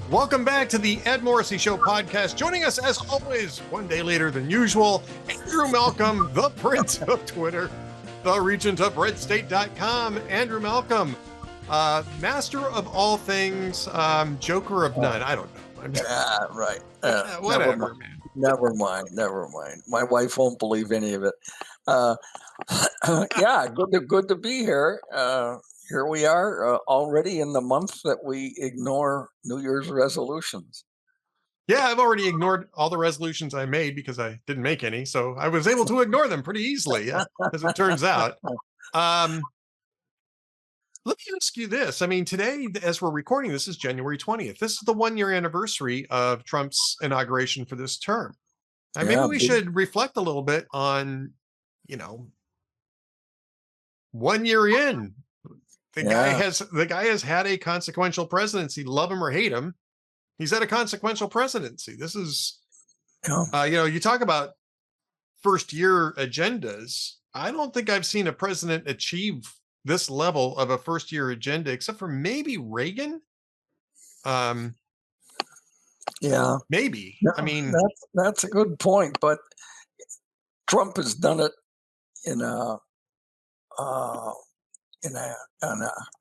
Welcome back to the Ed Morrissey Show podcast. Joining us, as always, one day later than usual, Andrew Malcolm, the Prince of Twitter, the Regent of RedState.com. Andrew Malcolm, master of all things, joker of none. I don't know. Right. Whatever, man. Never mind. My wife won't believe any of it. Yeah, good to be here. Here we are already in the month that we ignore New Year's resolutions. Yeah, I've already ignored all the resolutions I made because I didn't make any. So I was able to ignore them pretty easily, as it turns out. Let me ask you this. I mean, today, as we're recording, this is January 20th. This is the 1-year anniversary of Trump's inauguration for this term. Maybe we should reflect a little bit on, 1 year in. The guy has had a consequential presidency. Love him or hate him, he's had a consequential presidency. This is, you talk about first year agendas. I don't think I've seen a president achieve this level of a first year agenda, except for maybe Reagan. Yeah, maybe. No, that's a good point, but Trump has done it in a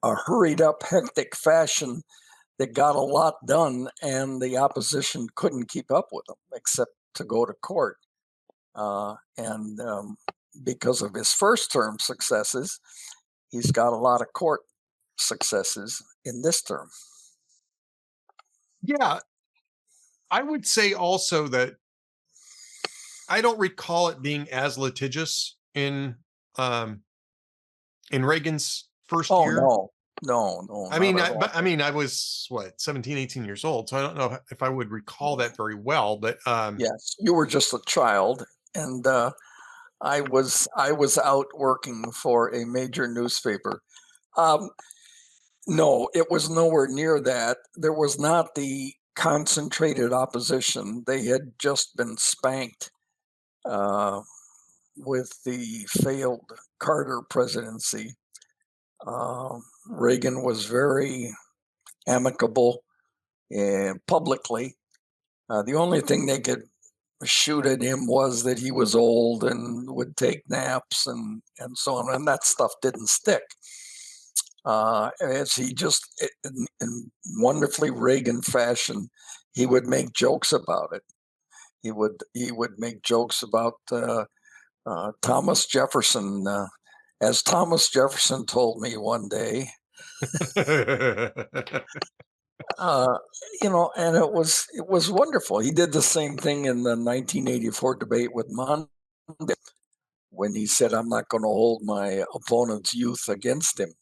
hurried up, hectic fashion that got a lot done, and the opposition couldn't keep up with him except to go to court. Because of his first term successes, he's got a lot of court successes in this term. Yeah. I would say also that I don't recall it being as litigious in Reagan's first year. No. I I was 17, 18 years old, so I don't know if I would recall that very well. But yes, you were just a child, and I was out working for a major newspaper. No, it was nowhere near that. There was not the concentrated opposition. They had just been spanked with the failed Carter presidency. Reagan was very amicable publicly. The only thing they could shoot at him was that he was old and would take naps and so on, and that stuff didn't stick. As he just, in wonderfully Reagan fashion, he would make jokes about it. He would make jokes about Thomas Jefferson, as Thomas Jefferson told me one day. And it was wonderful. He did the same thing in the 1984 debate with Mondale when he said, "I'm not going to hold my opponent's youth against him,"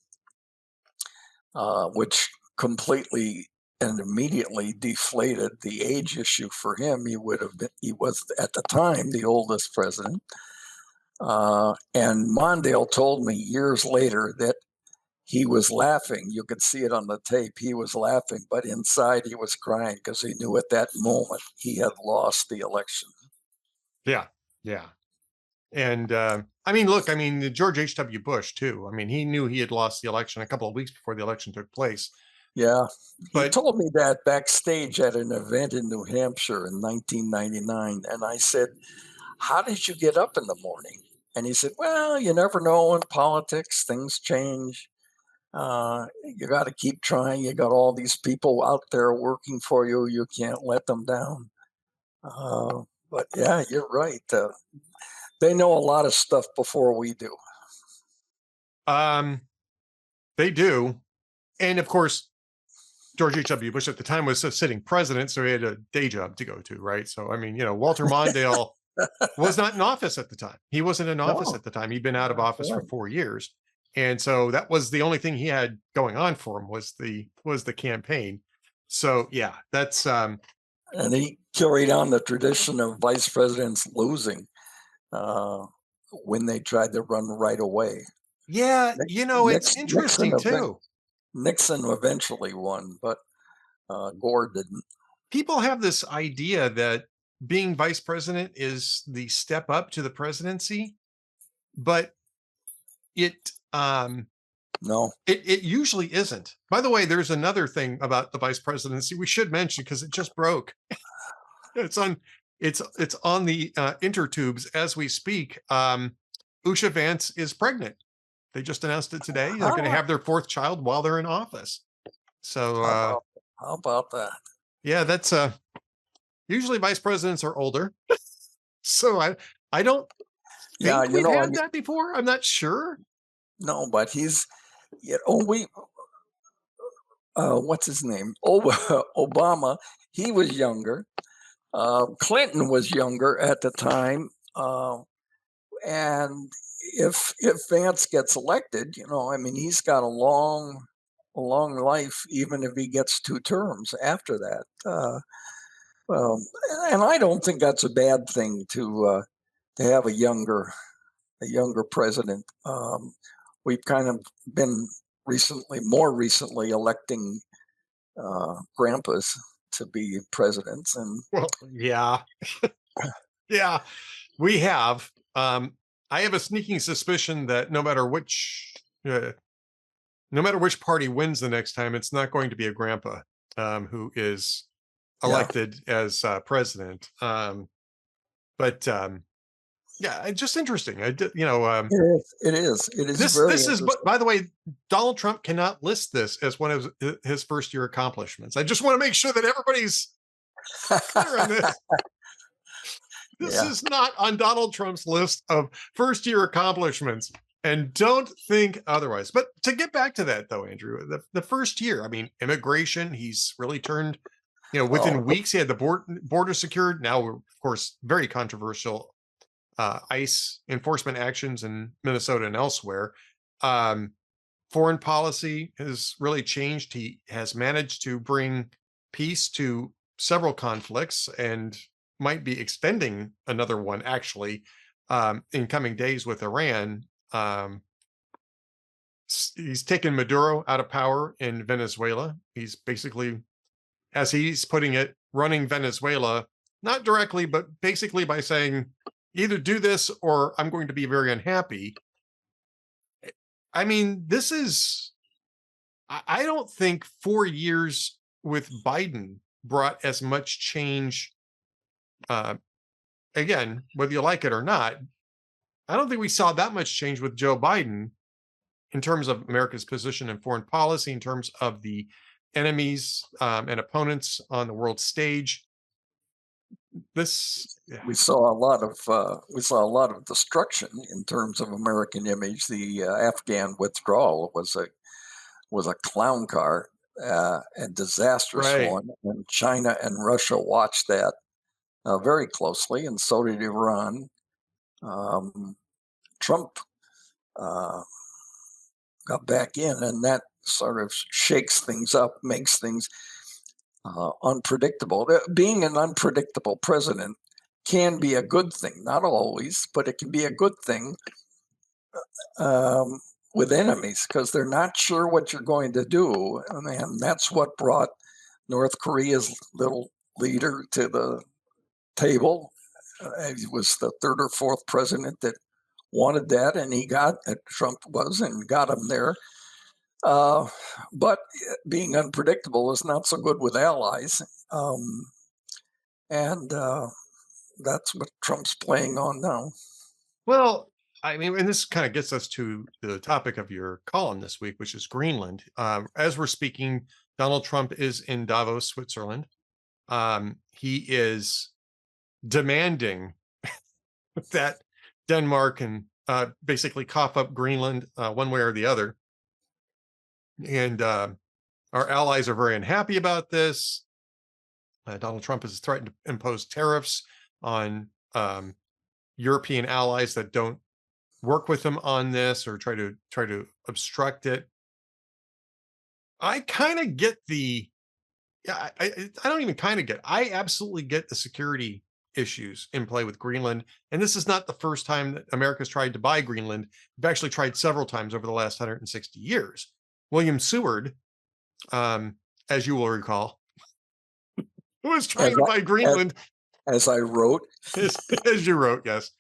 which completely and immediately deflated the age issue for him. He was at the time the oldest president. And Mondale told me years later that he was laughing. You could see it on the tape. He was laughing, but inside he was crying because he knew at that moment he had lost the election. Yeah. And George H.W. Bush too. He knew he had lost the election a couple of weeks before the election took place. Yeah. He told me that backstage at an event in New Hampshire in 1999. And I said, "How did you get up in the morning?" And he said, "Well, you never know in politics, things change. You got to keep trying. You got all these people out there working for you. You can't let them down." But yeah, you're right. They know a lot of stuff before we do. They do. And of course, George H.W. Bush at the time was a sitting president, so he had a day job to go to, right? So, Walter Mondale was not in office at the time. He wasn't in office at the time. He'd been out of office for 4 years. And so that was the only thing he had going on for him was the campaign. So yeah, that's and he carried on the tradition of vice presidents losing when they tried to run right away. Yeah, it's interesting too. Nixon eventually won, but Gore didn't. People have this idea that being vice president is the step up to the presidency, but it No. It usually isn't. By the way, there's another thing about the vice presidency we should mention because it just broke. It's on it's on the intertubes as we speak. Usha Vance is pregnant. They just announced it today. They're going to How, have their fourth child while they're in office. So how about that? yeah, that's usually vice presidents are older. So I don't Yeah, think we've had that before. I'm not sure. no, but he's, we, what's his name? Obama, he was younger. Clinton was younger at the time. And if Vance gets elected, I mean, he's got a long life, even if he gets two terms after that. Um, and I don't think that's a bad thing to have a younger president. We've kind of been more recently electing grandpas to be presidents, and Well, yeah, yeah, we have. I have a sneaking suspicion that no matter which party wins the next time, it's not going to be a grandpa who is elected as president. But yeah, it's just interesting. it is. It is very this is. interesting. By the way, Donald Trump cannot list this as one of his first year accomplishments. I just want to make sure that everybody's clear on this. This is not on Donald Trump's list of first year accomplishments. And don't think otherwise. But to get back to that, though, Andrew, the first year, I mean, immigration, he's really turned, within weeks, he had the border secured. Now, of course, very controversial ICE enforcement actions in Minnesota and elsewhere. Foreign policy has really changed. He has managed to bring peace to several conflicts and might be extending another one, actually, in coming days with Iran. He's taken Maduro out of power in Venezuela. He's basically, as he's putting it, running Venezuela, not directly, but basically by saying, either do this or I'm going to be very unhappy. I mean, I don't think 4 years with Biden brought as much change. Again, whether you like it or not, I don't think we saw that much change with Joe Biden in terms of America's position in foreign policy, in terms of the enemies and opponents on the world stage. We saw a lot of destruction in terms of American image. The Afghan withdrawal was a clown car, a disastrous one, and China and Russia watched that very closely, and so did Iran. Trump got back in, and that sort of shakes things up, makes things unpredictable. Being an unpredictable president can be a good thing, not always, but it can be a good thing with enemies because they're not sure what you're going to do. And that's what brought North Korea's little leader to the table. He was the third or fourth president that wanted that, and Trump got him there. But being unpredictable is not so good with allies. And that's what Trump's playing on now. Well, I mean, and this kind of gets us to the topic of your column this week, which is Greenland. As we're speaking, Donald Trump is in Davos, Switzerland. He is demanding that Denmark and basically cough up Greenland one way or the other. And our allies are very unhappy about this. Donald Trump has threatened to impose tariffs on European allies that don't work with him on this or try to obstruct it. I kind of get I don't even kind of get. I absolutely get the security issues in play with Greenland, and this is not the first time that America's tried to buy Greenland. We've actually tried several times over the last 160 years. William Seward, as you will recall, was trying to buy Greenland. As I wrote. As you wrote, yes.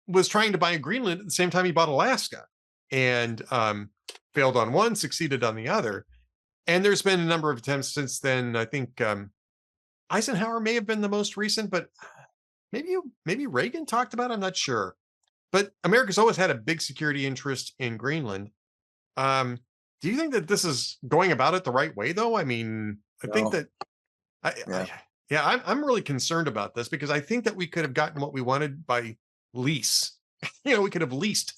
Was trying to buy Greenland at the same time he bought Alaska. And failed on one, succeeded on the other. And there's been a number of attempts since then. I think Eisenhower may have been the most recent, but maybe Reagan talked about it. I'm not sure. But America's always had a big security interest in Greenland. Um, do you think that this is going about it the right way, though? I mean, I think Well, that I yeah, yeah, I'm really concerned about this because I think that we could have gotten what we wanted by lease. We could have leased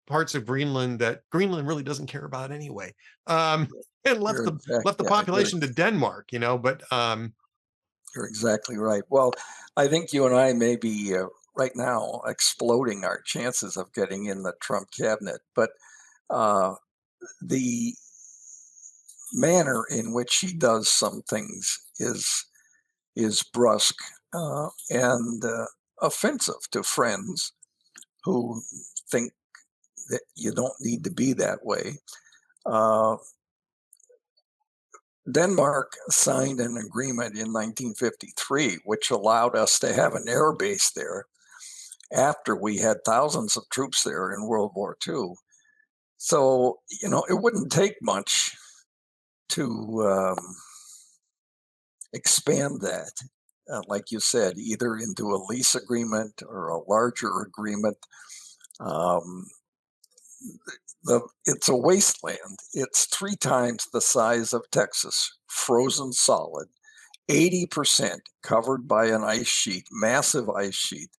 parts of Greenland that Greenland really doesn't care about anyway, and you're left the yeah, population to Denmark. But you're exactly right. Well, I think you and I may be right now exploding our chances of getting in the Trump cabinet, but uh, the manner in which he does some things is brusque and offensive to friends who think that you don't need to be that way. Uh, Denmark signed an agreement in 1953, which allowed us to have an air base there after we had thousands of troops there in World War II. So, it wouldn't take much to expand that, like you said, either into a lease agreement or a larger agreement. Um, it's a wasteland. It's 3 times the size of Texas, frozen solid, 80% covered by an ice sheet, massive ice sheet,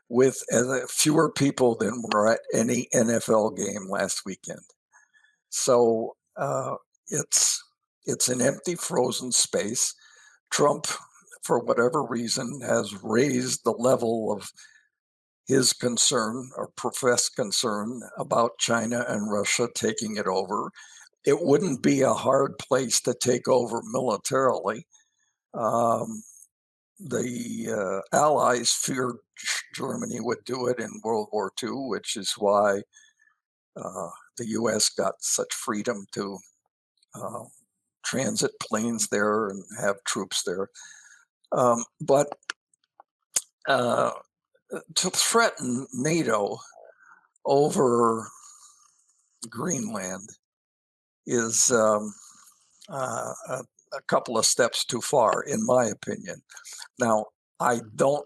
with fewer people than were at any NFL game last weekend. So it's an empty, frozen space. Trump, for whatever reason, has raised the level of his concern or professed concern about China and Russia taking it over. It wouldn't be a hard place to take over militarily. Um, the Allies feared Germany would do it in World War II, which is why the U.S. got such freedom to uh, transit planes there and have troops there. But uh, to threaten NATO over Greenland is a couple of steps too far, in my opinion. Now, I don't.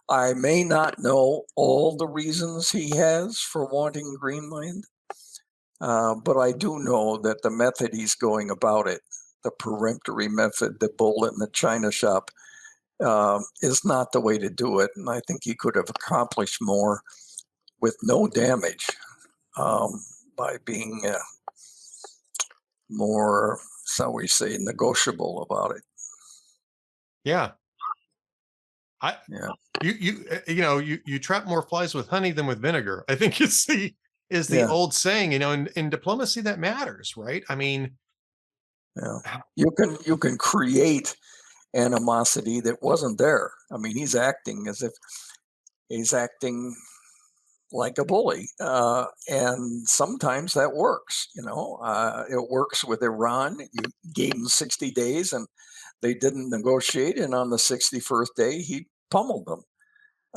I may not know all the reasons he has for wanting Greenland, but I do know that the method he's going about it, the peremptory method, the bullet in the china shop, is not the way to do it. And I think he could have accomplished more with no damage by being more, so we say, negotiable about it. yeah, I Yeah, you trap more flies with honey than with vinegar. I think is the yeah, old saying. In diplomacy that matters, right? I mean, yeah. You can create animosity that wasn't there. I mean, he's acting like a bully, and sometimes that works. It works with Iran. You gave them 60 days, and they didn't negotiate, and on the 61st day, he pummeled them.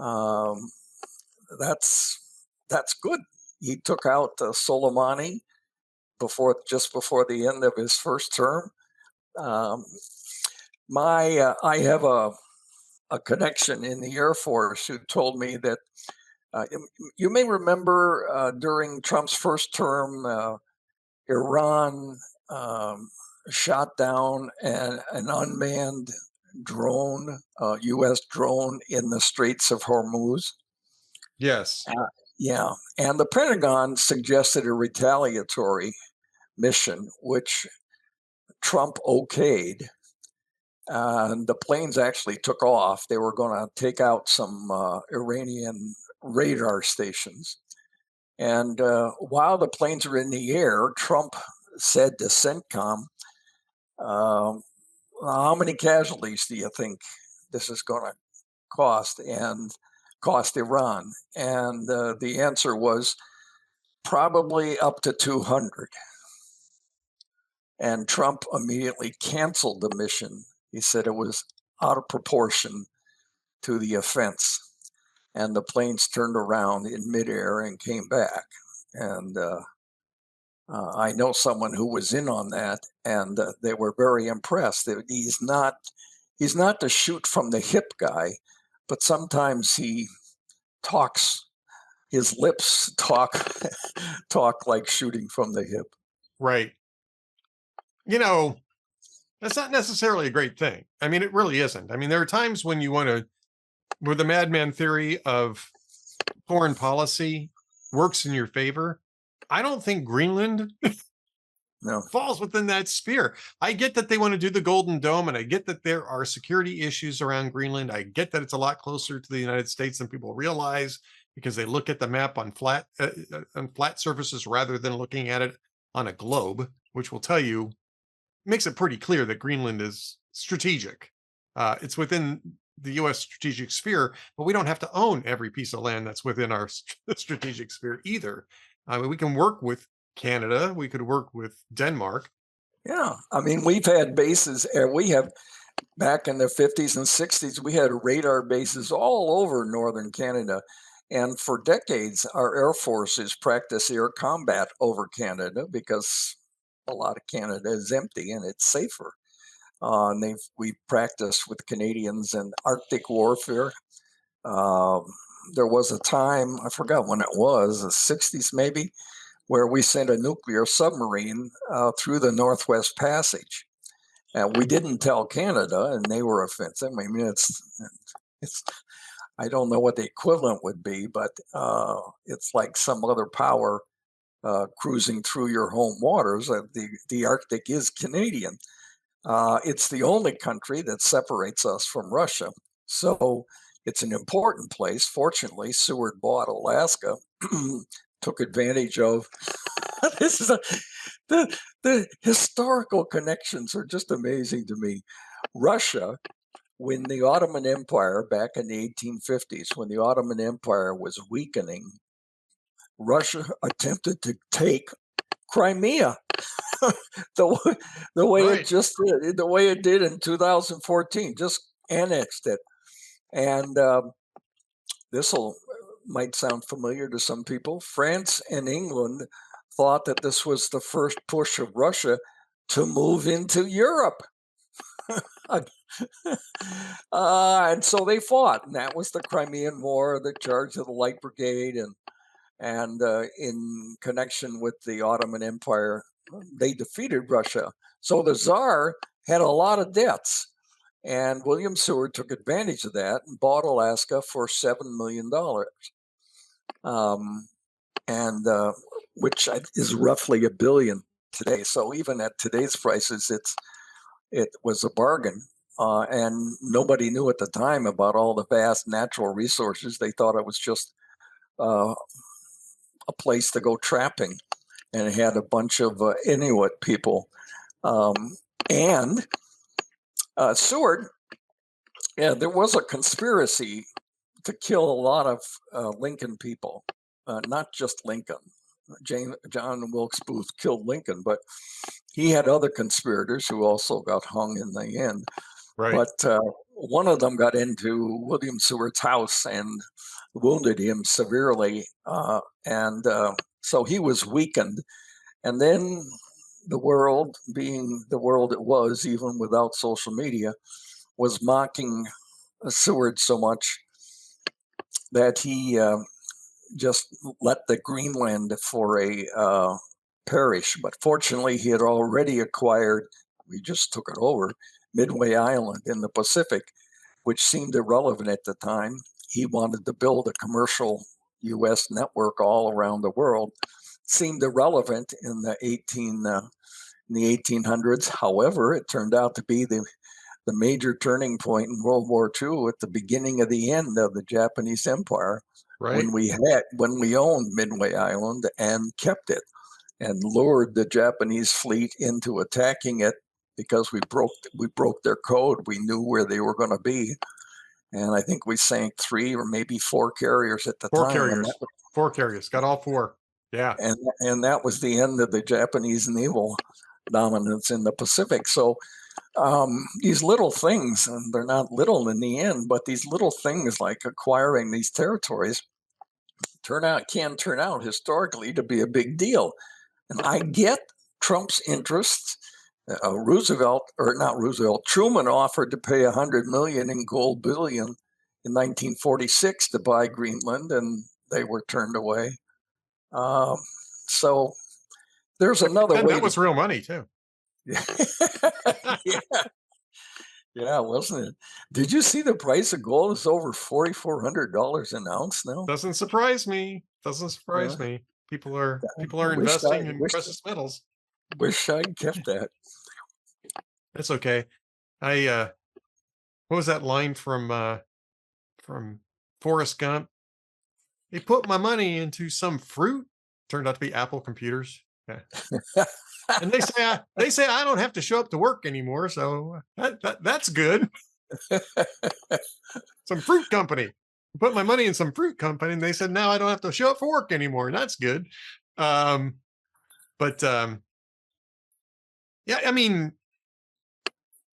Um, that's good. He took out Soleimani just before the end of his first term. Um, I have a connection in the Air Force who told me that you may remember during Trump's first term, Iran um, shot down an unmanned drone, U.S. drone in the Straits of Hormuz. yes, Yeah, and the Pentagon suggested a retaliatory mission, which Trump okayed. The planes actually took off. They were going to take out some Iranian radar stations. And while the planes were in the air, Trump said to CENTCOM, how many casualties do you think this is going to cost Iran? And the answer was probably up to 200. And Trump immediately canceled the mission. He said it was out of proportion to the offense. And the planes turned around in midair and came back. And I know someone who was in on that, and they were very impressed. He's not the shoot from the hip guy, but sometimes he talks. His lips talk talk like shooting from the hip. Right. You know, that's not necessarily a great thing. I mean, it really isn't. I mean, there are times when you want to, where the madman theory of foreign policy works in your favor. I don't think Greenland No. falls within that sphere. I get that they want to do the Golden Dome, and I get that there are security issues around Greenland. I get that it's a lot closer to the United States than people realize because they look at the map on flat surfaces rather than looking at it on a globe, which will tell you makes it pretty clear that Greenland is strategic. It's within the U.S. strategic sphere, but we don't have to own every piece of land that's within our strategic sphere either. I mean, we can work with Canada. We could work with Denmark. Yeah, I mean, we've had bases. We have back in the 50s and 60s, we had radar bases all over northern Canada. And for decades, our air forces practiced air combat over Canada because a lot of Canada is empty and it's safer. And we practiced with Canadians in Arctic warfare. There was a time, I forgot when it was, the 60s maybe, where we sent a nuclear submarine through the Northwest Passage. And we didn't tell Canada, and they were offensive. I mean, it's I don't know what the equivalent would be, but it's like some other power cruising through your home waters. The Arctic is Canadian. It's the only country that separates us from Russia. So it's an important place. Fortunately, Seward bought Alaska, took advantage of this is the historical connections are just amazing to me. Russia, when the Ottoman Empire back in the 1850s, when the Ottoman Empire was weakening, Russia attempted to take Crimea the way Right. it just did, the way it did in 2014, just annexed it. And this might sound familiar to some people. France and England thought that this was the first push of Russia to move into Europe. And so they fought, and that was the Crimean War, the charge of the Light Brigade, and in connection with the Ottoman Empire, they defeated Russia. So the Tsar had a lot of debts, and William Seward took advantage of that and bought Alaska for $7 million, and which is roughly $1 billion today. So even at today's prices, it was a bargain. And nobody knew at the time about all the vast natural resources. They thought it was just a place to go trapping, and it had a bunch of Inuit people. And Seward, yeah, there was a conspiracy to kill a lot of Lincoln people, not just Lincoln. John Wilkes Booth killed Lincoln, but he had other conspirators who also got hung in the end. Right. But one of them got into William Seward's house and wounded him severely. And so he was weakened. And then the world, being the world it was, even without social media, was mocking Seward so much that he just let the Greenland for a perish. But fortunately, he had already acquired, we just took it over, Midway Island in the Pacific, which seemed irrelevant at the time. He wanted to build a commercial U.S. network all around the world. Seemed irrelevant in the 1800s. However, it turned out to be the major turning point in World War II at the beginning of the end of the Japanese Empire, Right. when we owned Midway Island and kept it and lured the Japanese fleet into attacking it because we broke their code. We knew where they were going to be. And I think we sank 3 or maybe 4 carriers at the time. Four carriers. Got all 4. Yeah. And that was the end of the Japanese naval dominance in the Pacific. So these little things, and they're not little in the end, but these little things like acquiring these territories can turn out historically to be a big deal. And I get Trump's interest. Truman offered to pay $100 million in gold bullion in 1946 to buy Greenland, and they were turned away. So there's another way. That was real money too. Yeah. Yeah, wasn't it? Did you see the price of gold is over $4,400 an ounce now? Doesn't surprise me. Me. People are investing in precious metals. Wish I'd kept that. That's okay. What was that line from Forrest Gump? They put my money into some fruit. Turned out to be Apple computers. Yeah. And they say I don't have to show up to work anymore, so that's good. Some fruit company. Put my money in some fruit company, and they said now I don't have to show up for work anymore, and that's good. Yeah, I mean,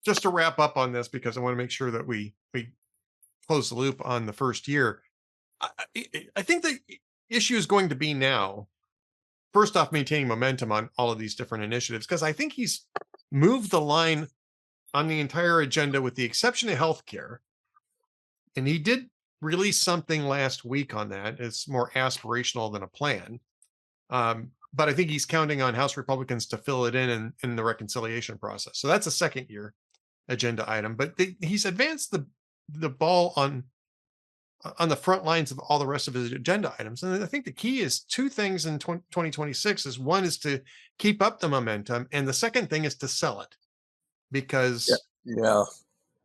just to wrap up on this, because I want to make sure that we close the loop on the first year. I think the issue is going to be now, first off, maintaining momentum on all of these different initiatives, because I think he's moved the line on the entire agenda with the exception of healthcare. And he did release something last week on that. It's more aspirational than a plan. But I think he's counting on House Republicans to fill it in the reconciliation process. So that's a second year agenda item. But he's advanced the ball on the front lines of all the rest of his agenda items. And I think the key is two things in 2026 is one is to keep up the momentum. And the second thing is to sell it, because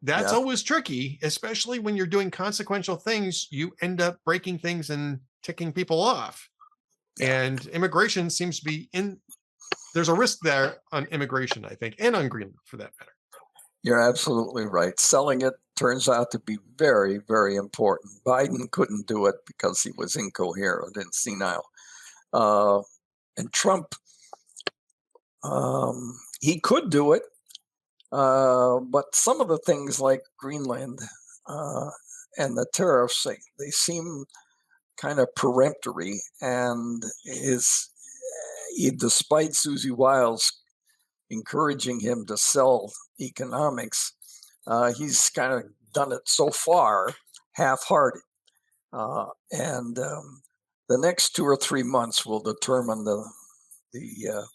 that's always tricky, especially when you're doing consequential things. You end up breaking things and ticking people off. And immigration seems to be there's a risk there on immigration, I think, and on Greenland for that matter. You're absolutely right. Selling it turns out to be very, very important. Biden couldn't do it because he was incoherent and senile. And Trump, he could do it. But some of the things like Greenland and the tariffs, they seem kind of peremptory. And despite Susie Wiles encouraging him to sell economics, he's kind of done it so far half-hearted. And the next 2 or 3 months will determine the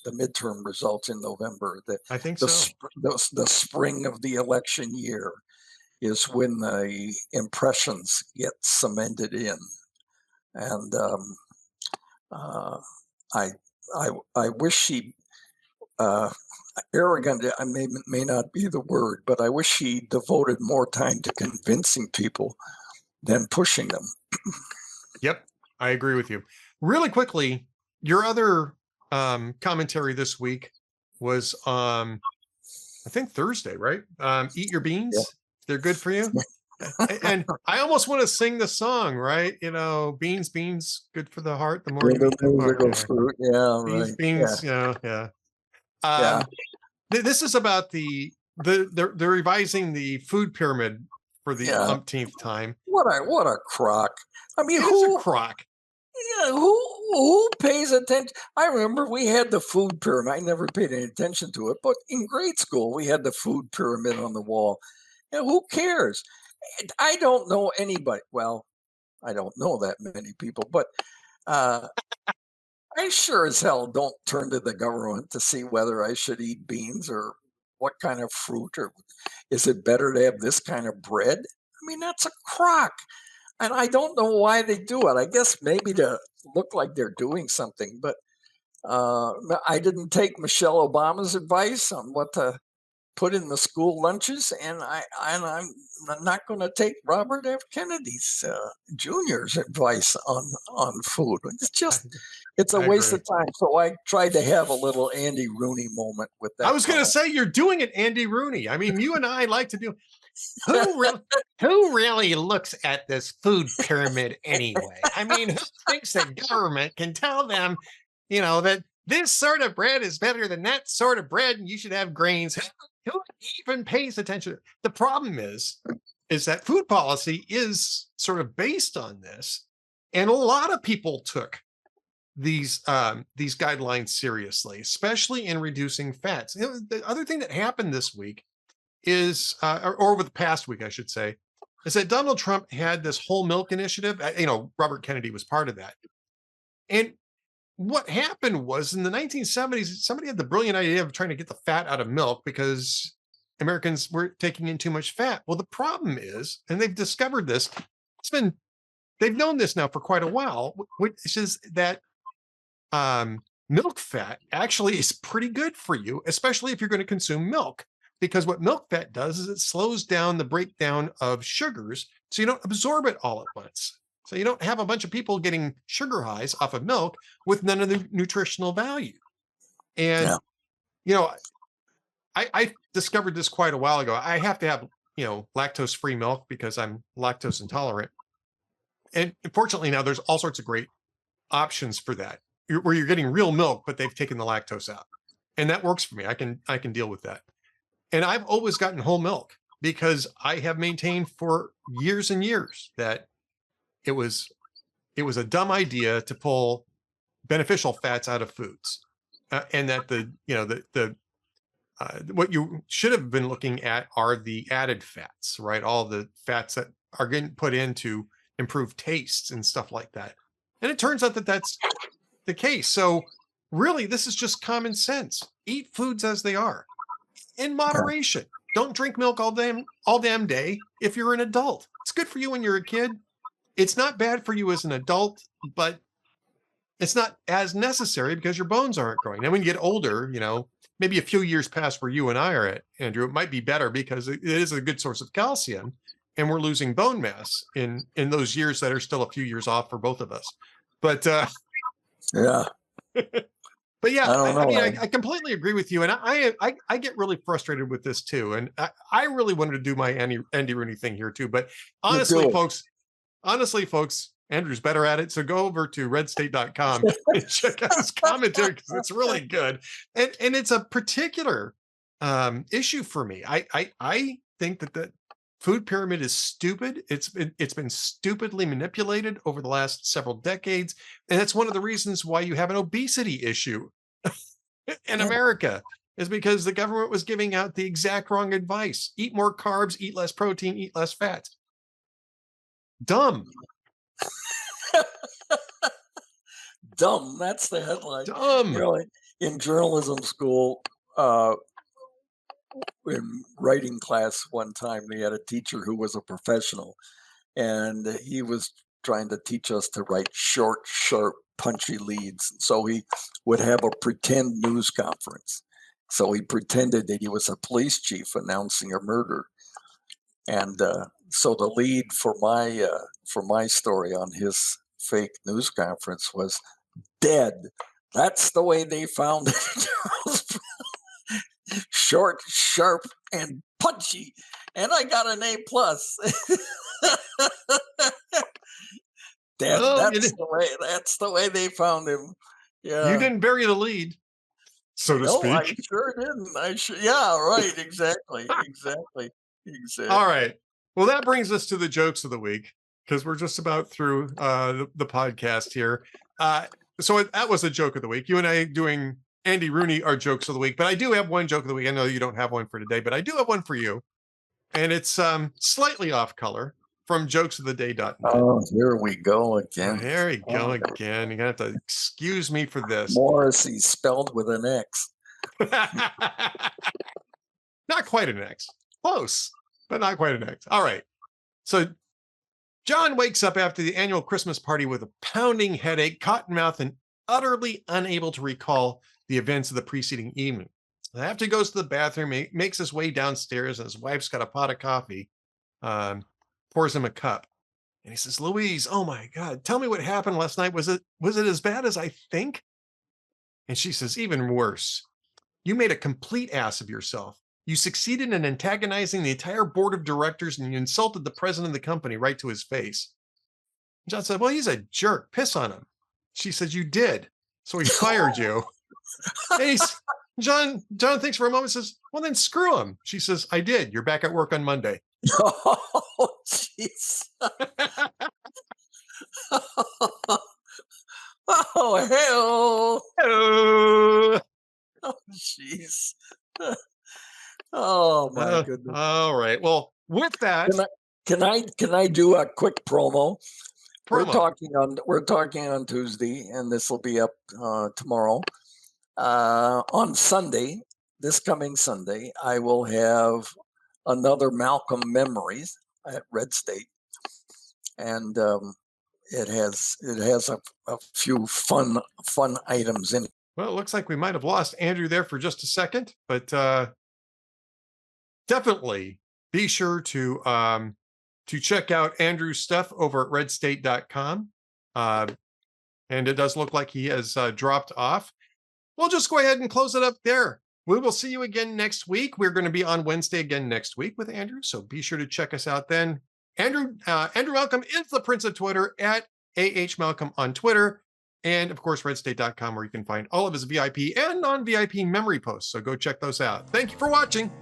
midterm results in November. I think the spring of the election year is when the impressions get cemented in. And I wish he arrogant may not be the word, but I wish he devoted more time to convincing people than pushing them. Yep, I agree with you. Really quickly, your other commentary this week was I think Thursday, right? Eat your beans. Yeah. They're good for you. And I almost want to sing the song, right? You know, beans, good for the heart. The more you eat, the more. Fruit. Yeah, right. Beans, yeah. This is about they're revising the food pyramid for the umpteenth time. What a crock! I mean, who's a crock? Yeah, who pays attention? I remember we had the food pyramid. I never paid any attention to it, but in grade school we had the food pyramid on the wall. And who cares? I don't know anybody. Well, I don't know that many people, but I sure as hell don't turn to the government to see whether I should eat beans or what kind of fruit, or is it better to have this kind of bread? I mean, that's a crock. And I don't know why they do it. I guess maybe to look like they're doing something. But I didn't take Michelle Obama's advice on what to put in the school lunches, and I'm not going to take Robert F. Kennedy's Jr.'s advice on food. It's a waste of time. So I tried to have a little Andy Rooney moment with that. I was going to say, you're doing it, Andy Rooney. I mean, you and I like to do. Who really looks at this food pyramid anyway? I mean, who thinks the government can tell them, that this sort of bread is better than that sort of bread, and you should have grains? Who even pays attention? The problem is that food policy is sort of based on this, and a lot of people took these guidelines seriously, especially in reducing fats. The other thing that happened this week is, or over the past week, I should say, is that Donald Trump had this whole milk initiative. Robert Kennedy was part of that. And what happened was in the 1970s, somebody had the brilliant idea of trying to get the fat out of milk because Americans were taking in too much fat. Well, the problem is, and they've discovered this, they've known this now for quite a while, which is that milk fat actually is pretty good for you, especially if you're going to consume milk, because what milk fat does is it slows down the breakdown of sugars so you don't absorb it all at once. So you don't have a bunch of people getting sugar highs off of milk with none of the nutritional value. And, I discovered this quite a while ago. I have to have, lactose-free milk because I'm lactose intolerant. And fortunately now there's all sorts of great options for that, where you're getting real milk, but they've taken the lactose out. And that works for me. I can deal with that. And I've always gotten whole milk because I have maintained for years and years that it was a dumb idea to pull beneficial fats out of foods, and that what you should have been looking at are the added fats, right? All the fats that are getting put in to improve tastes and stuff like that. And it turns out that that's the case. So really, this is just common sense. Eat foods as they are in moderation. Don't drink milk all damn day if you're an adult. It's good for you when you're a kid. It's not bad for you as an adult, but it's not as necessary because your bones aren't growing. Now, when you get older, maybe a few years past where you and I are at, Andrew, it might be better because it is a good source of calcium, and we're losing bone mass in those years that are still a few years off for both of us. But yeah. But yeah, I completely agree with you, and I get really frustrated with this too. And I really wanted to do my Andy Rooney thing here too, but honestly, folks, Andrew's better at it. So go over to redstate.com and check out his commentary because it's really good, and it's a particular issue for me. I think that the food pyramid is stupid. It's been stupidly manipulated over the last several decades, and that's one of the reasons why you have an obesity issue in America, is because the government was giving out the exact wrong advice. Eat more carbs, eat less protein, eat less fat. Dumb. Dumb. That's the headline. Dumb. In journalism school, in writing class one time, we had a teacher who was a professional, and he was trying to teach us to write short, sharp, punchy leads. So he would have a pretend news conference. So he pretended that he was a police chief announcing a murder. And so the lead for my story on his fake news conference was dead. That's the way they found it. Short, sharp, and punchy. And I got an A+. That's the way they found him. Yeah. You didn't bury the lead, so to speak. No, I sure didn't. Yeah, right. Exactly. All right. Well, that brings us to the jokes of the week, because we're just about through the podcast here. So that was a joke of the week. You and I doing Andy Rooney are jokes of the week, but I do have one joke of the week. I know you don't have one for today, but I do have one for you. And it's slightly off color from jokesoftheday.net. Oh, here we go again. There we go again. You're going to have to excuse me for this. Morrissey spelled with an X. Not quite an X. Close, but not quite an X. All right. So John wakes up after the annual Christmas party with a pounding headache, cotton mouth, and utterly unable to recall the events of the preceding evening. After he goes to the bathroom, he makes his way downstairs, and his wife's got a pot of coffee, pours him a cup. And he says, "Louise, oh my God, tell me what happened last night. Was it as bad as I think?" And she says, "Even worse. You made a complete ass of yourself. You succeeded in antagonizing the entire board of directors, and you insulted the president of the company right to his face." John said, "Well, he's a jerk. Piss on him." She said, "You did. So he fired you." And John thinks for a moment, says, "Well, then screw him." She says, "I did. You're back at work on Monday." Oh, jeez. Oh, hell. Oh, Oh, jeez. Oh, my goodness. all right. Well, with that Can I do a quick promo? We're promo, talking on Tuesday, and this will be up tomorrow. On Sunday, this coming Sunday, I will have another Malcolm Memories at Red State, and it has a few fun items in it. well, it looks like we might have lost Andrew there for just a second, but definitely be sure to check out Andrew's stuff over at redstate.com. And it does look like he has dropped off. We'll just go ahead and close it up there. We will see you again next week. We're going to be on Wednesday again next week with Andrew, so be sure to check us out then. Andrew Malcolm is the Prince of Twitter at AHMalcolm on Twitter. And of course, redstate.com, where you can find all of his VIP and non-VIP memory posts. So go check those out. Thank you for watching.